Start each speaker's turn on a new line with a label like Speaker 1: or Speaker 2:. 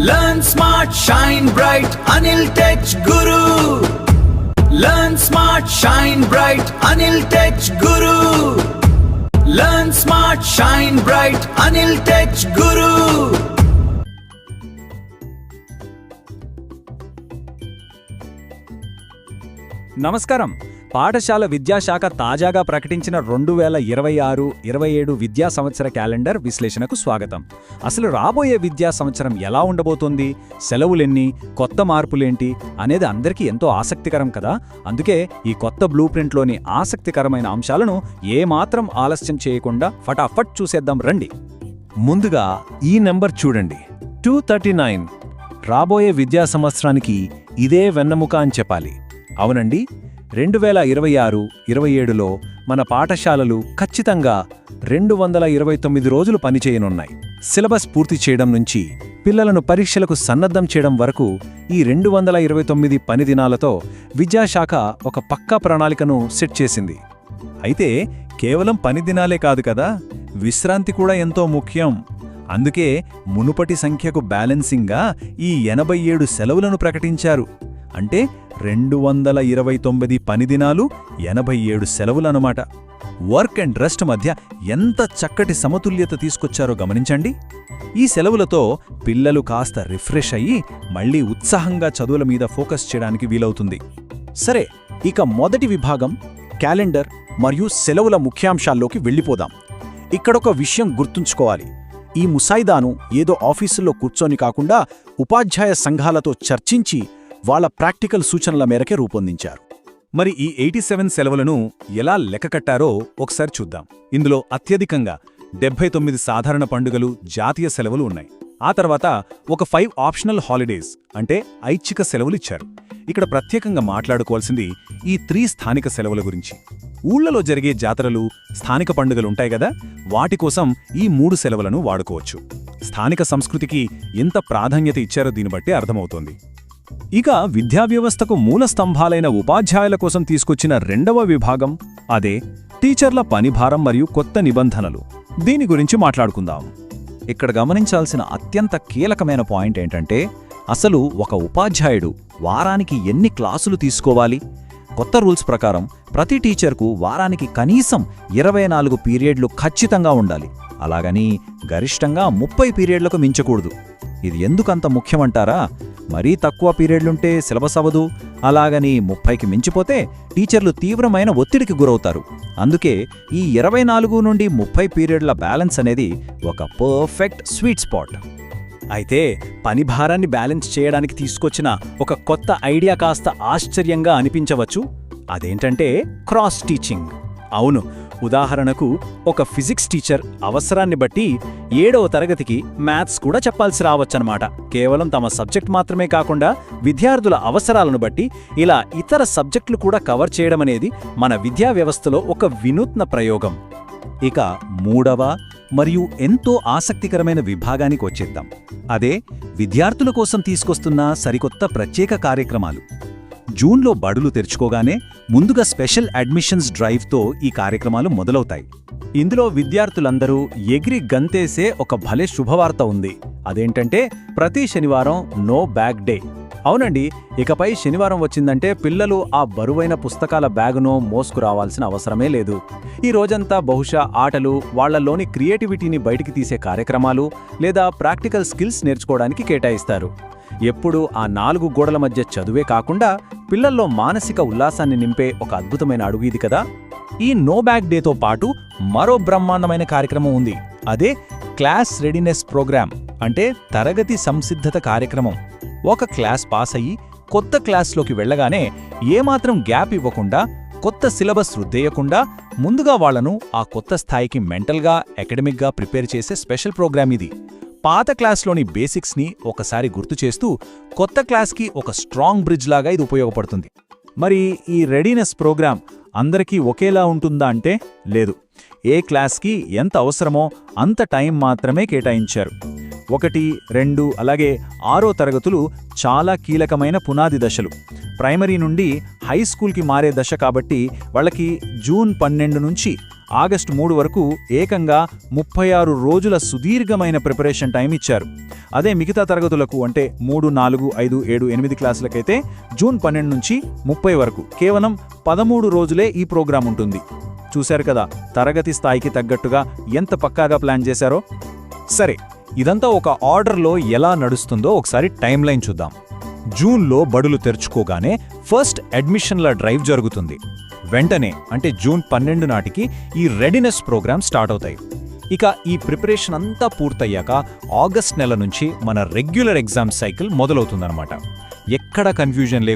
Speaker 1: Learn smart, shine bright, Anil Tech Guru. Learn smart, shine bright, Anil Tech Guru. Learn smart, shine bright, Anil Tech Guru.
Speaker 2: నమస్కారం. పాఠశాల విద్యాశాఖ తాజాగా ప్రకటించిన 2026-27 విద్యా సంవత్సర క్యాలెండర్ విశ్లేషణకు స్వాగతం. అసలు రాబోయే విద్యా సంవత్సరం ఎలా ఉండబోతోంది, సెలవులెన్ని, కొత్త మార్పులేంటి అనేది అందరికీ ఎంతో ఆసక్తికరం కదా. అందుకే ఈ కొత్త బ్లూ ప్రింట్లోని ఆసక్తికరమైన అంశాలను ఏమాత్రం ఆలస్యం చేయకుండా ఫటాఫట్ చూసేద్దాం రండి.
Speaker 3: ముందుగా ఈ నెంబర్ చూడండి, 239. రాబోయే విద్యా సంవత్సరానికి ఇదే వెన్నెముక అని చెప్పాలి. అవునండి, 2026-27లో మన పాఠశాలలు ఖచ్చితంగా 229 రోజులు పనిచేయనున్నాయి. సిలబస్ పూర్తి చేయడం నుంచి పిల్లలను పరీక్షలకు సన్నద్ధం చేయడం వరకు ఈ 229 పని దినాలతో విద్యాశాఖ ఒక పక్కా ప్రణాళికను సెట్ చేసింది.
Speaker 4: అయితే కేవలం పని దినాలే కాదు కదా, విశ్రాంతి కూడా ఎంతో ముఖ్యం. అందుకే మునుపటి సంఖ్యకు బ్యాలెన్సింగ్గా ఈ 87 సెలవులను ప్రకటించారు. అంటే 229 పని దినాలు, 87 సెలవులన్నమాట. వర్క్ అండ్ రెస్ట్ మధ్య ఎంత చక్కటి సమతుల్యత తీసుకొచ్చారో గమనించండి. ఈ సెలవులతో పిల్లలు కాస్త రిఫ్రెష్ అయ్యి మళ్లీ ఉత్సాహంగా చదువుల మీద ఫోకస్ చేయడానికి వీలవుతుంది.
Speaker 2: సరే, ఇక మొదటి విభాగం క్యాలెండర్ మరియు సెలవుల ముఖ్యాంశాల్లోకి వెళ్ళిపోదాం. ఇక్కడొక విషయం గుర్తుంచుకోవాలి. ఈ ముసాయిదాను ఏదో ఆఫీసుల్లో కూర్చొని కాకుండా ఉపాధ్యాయ సంఘాలతో చర్చించి వాళ్ళ ప్రాక్టికల్ సూచనల మేరకే రూపొందించారు.
Speaker 4: మరి ఈ 87 సెలవులను ఎలా లెక్కకట్టారో ఒకసారి చూద్దాం. ఇందులో అత్యధికంగా 79 సాధారణ పండుగలు, జాతీయ సెలవులు ఉన్నాయి. ఆ తర్వాత ఒక 5 ఆప్షనల్ హాలిడేస్ అంటే ఐచ్ఛిక సెలవులిచ్చారు. ఇక్కడ ప్రత్యేకంగా మాట్లాడుకోవాల్సింది ఈ 3 స్థానిక సెలవుల గురించి. ఊళ్లలో జరిగే జాతరలు, స్థానిక పండుగలుంటాయి గదా, వాటి కోసం ఈ 3 సెలవులను వాడుకోవచ్చు. స్థానిక సంస్కృతికి ఎంత ప్రాధాన్యత ఇచ్చారో దీన్ని బట్టి అర్థమవుతోంది.
Speaker 3: ఇక విద్యావ్యవస్థకు మూల స్తంభాలైన ఉపాధ్యాయుల కోసం తీసుకొచ్చిన రెండవ విభాగం, అదే టీచర్ల పనిభారం మరియు కొత్త నిబంధనలు. దీని గురించి మాట్లాడుకుందాం.
Speaker 2: ఇక్కడ గమనించాల్సిన అత్యంత కీలకమైన పాయింట్ ఏంటంటే, అసలు ఒక ఉపాధ్యాయుడు వారానికి ఎన్ని క్లాసులు తీసుకోవాలి? కొత్త రూల్స్ ప్రకారం ప్రతి టీచర్కు వారానికి కనీసం 24 పీరియడ్లు ఖచ్చితంగా ఉండాలి. అలాగని గరిష్టంగా 30 పీరియడ్లకు మించకూడదు. ఇది ఎందుకంత ముఖ్యమంటారా? మరీ తక్కువ పీరియడ్లుంటే సిలబస్ అవ్వదు. అలాగని 30కి మించిపోతే టీచర్లు తీవ్రమైన ఒత్తిడికి గురవుతారు. అందుకే ఈ 24 నుండి 30 పీరియడ్ల బ్యాలెన్స్ అనేది ఒక పర్ఫెక్ట్ స్వీట్ స్పాట్. అయితే పని భారాన్ని బ్యాలెన్స్ చేయడానికి తీసుకొచ్చిన ఒక కొత్త ఐడియా కాస్త ఆశ్చర్యంగా అనిపించవచ్చు. అదేంటంటే క్రాస్ టీచింగ్. అవును, ఉదాహరణకు ఒక ఫిజిక్స్ టీచర్ అవసరాన్ని బట్టి 7వ తరగతికి మ్యాథ్స్ కూడా చెప్పాల్సి రావచ్చనమాట. కేవలం తమ సబ్జెక్ట్ మాత్రమే కాకుండా విద్యార్థుల అవసరాలను బట్టి ఇలా ఇతర సబ్జెక్టులు కూడా కవర్ చేయడమనేది మన విద్యా వ్యవస్థలో ఒక వినూత్న ప్రయోగం.
Speaker 4: ఇక మూడవ మరియు ఎంతో ఆసక్తికరమైన విభాగానికి వచ్చేద్దాం. అదే విద్యార్థుల కోసం తీసుకొస్తున్న సరికొత్త ప్రత్యేక కార్యక్రమాలు. జూన్లో బడులు తెరుచుకోగానే ముందుగా స్పెషల్ అడ్మిషన్స్ డ్రైవ్తో ఈ కార్యక్రమాలు మొదలవుతాయి.
Speaker 2: ఇందులో విద్యార్థులందరూ ఎగిరి గంతేసే ఒక భలే శుభవార్త ఉంది. అదేంటంటే ప్రతి శనివారం నో బ్యాగ్ డే. అవునండి, ఇకపై శనివారం వచ్చిందంటే పిల్లలు ఆ బరువైన పుస్తకాల బ్యాగును మోసుకురావాల్సిన అవసరమే లేదు. ఈ రోజంతా బహుశా ఆటలు, వాళ్లలోని క్రియేటివిటీని బయటికి తీసే కార్యక్రమాలు లేదా ప్రాక్టికల్ స్కిల్స్ నేర్చుకోవడానికి కేటాయిస్తారు. ఎప్పుడూ ఆ 4 గోడల మధ్య చదువే కాకుండా పిల్లల్లో మానసిక ఉల్లాసాన్ని నింపే ఒక అద్భుతమైన అడుగు ఇది కదా. ఈ నో బ్యాగ్ డేతో పాటు మరో బ్రహ్మాండమైన కార్యక్రమం ఉంది. అదే క్లాస్ రెడీనెస్ ప్రోగ్రామ్, అంటే తరగతి సంసిద్ధత కార్యక్రమం. ఒక క్లాస్ పాస్ అయ్యి కొత్త క్లాస్లోకి వెళ్లగానే ఏమాత్రం గ్యాప్ ఇవ్వకుండా, కొత్త సిలబస్ రుద్దేయకుండా ముందుగా వాళ్లను ఆ కొత్త స్థాయికి మెంటల్గా, అకాడమిక్గా ప్రిపేర్ చేసే స్పెషల్ ప్రోగ్రామ్ ఇది. పాత క్లాస్లోని బేసిక్స్ని ఒకసారి గుర్తు చేస్తూ కొత్త క్లాస్కి ఒక స్ట్రాంగ్ బ్రిడ్జ్ లాగా ఇది ఉపయోగపడుతుంది.
Speaker 4: మరి ఈ రెడీనెస్ ప్రోగ్రాం అందరికీ ఒకేలా ఉంటుందా అంటే లేదు. ఏ క్లాస్కి ఎంత అవసరమో అంత టైం మాత్రమే కేటాయించారు. 1, 2 అలాగే 6వ తరగతులు చాలా కీలకమైన పునాది దశలు. ప్రైమరీ నుండి హై స్కూల్కి మారే దశ కాబట్టి వాళ్ళకి జూన్ 12 నుంచి
Speaker 2: ఆగస్టు 3 వరకు ఏకంగా 36 రోజుల సుదీర్ఘమైన ప్రిపరేషన్ టైం ఇచ్చారు. అదే మిగతా తరగతులకు అంటే 3, 4, 5, 7, 8 క్లాసులకైతే జూన్ 12 నుంచి 30 వరకు కేవలం 13 రోజులే ఈ ప్రోగ్రాం ఉంటుంది. చూశారు కదా, తరగతి స్థాయికి తగ్గట్టుగా ఎంత పక్కాగా ప్లాన్ చేశారో.
Speaker 3: సరే, ఇదంతా ఒక ఆర్డర్లో ఎలా నడుస్తుందో ఒకసారి టైం లైన్ చూద్దాం. జూన్లో బడులు తెరుచుకోగానే ఫస్ట్ అడ్మిషన్ల డ్రైవ్ జరుగుతుంది. వెంటనే అంటే జూన్ 12 నాటికి ఈ రెడీనెస్ ప్రోగ్రామ్ స్టార్ట్ అవుతాయి. ఇక ఈ ప్రిపరేషన్ అంతా పూర్తయ్యాక ఆగస్ట్ నెల నుంచి మన రెగ్యులర్ ఎగ్జామ్ సైకిల్ మొదలవుతుందన్నమాట. ఎక్కడ కన్ఫ్యూజన్ లేకుండా